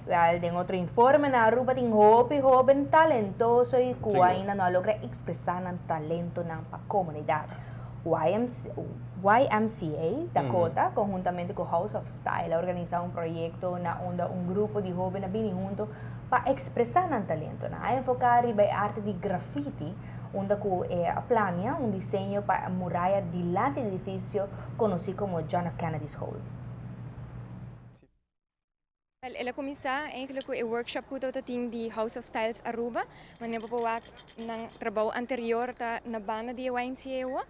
Well, en otro informe na Aruba ting joven talentoso y kuwain na logra expresar ng talento ng comunidad. YMCA Dakota, conjuntamente con House of Style, ha organizado un proyecto na onda un grupo de jóvenes vini junto para expresar ng talento na enfocar iba arte de graffiti, onde plania un diseño para muralla delante del edificio conocido como John F. Kennedy's Hall. Ela começar eigenlijk o workshop ko to ting di House of Styles Aruba, mas não vou ng trabalho anterior ta na banda di YMCA wa.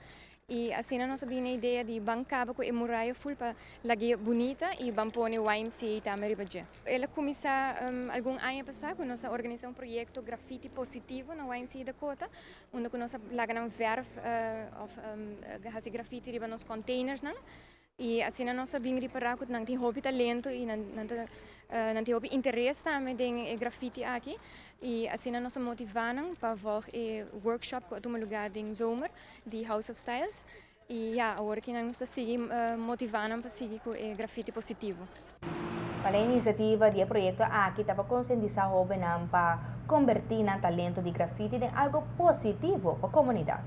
E assim nós sabíamos a ideia de bancava com a muralha full para lagi bonita e bampone YMCA também ribaje. Ela começar algum ano passado com nós organizar projeto graffiti positivo na YMCA Dakota, onde nós lagan verf of hasi graffiti riba nos containers não. E assim nós sabíamos reparar que não tem hobby talento e não tem hobby interesse também em graffiti aqui. E assim nós motivamos para ver workshop com um lugar em zomer de House of Styles. E ja, agora que nós seguimos motivando para seguir com graffiti positivo. Para a iniciativa de projeto aqui estava conscientizar jovens para convertir o talento de graffiti em algo positivo para a comunidade.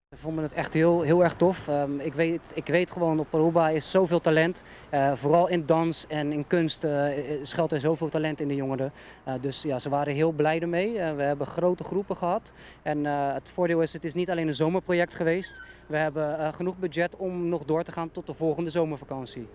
We vonden het echt heel erg tof. Ik weet gewoon op Aruba is zoveel talent. Vooral in dans en in kunst schuilt er zoveel talent in de jongeren. Dus ja, ze waren heel blij ermee. We hebben grote groepen gehad. En het voordeel is, het is niet alleen een zomerproject geweest. We hebben genoeg budget om nog door te gaan tot de volgende zomervakantie.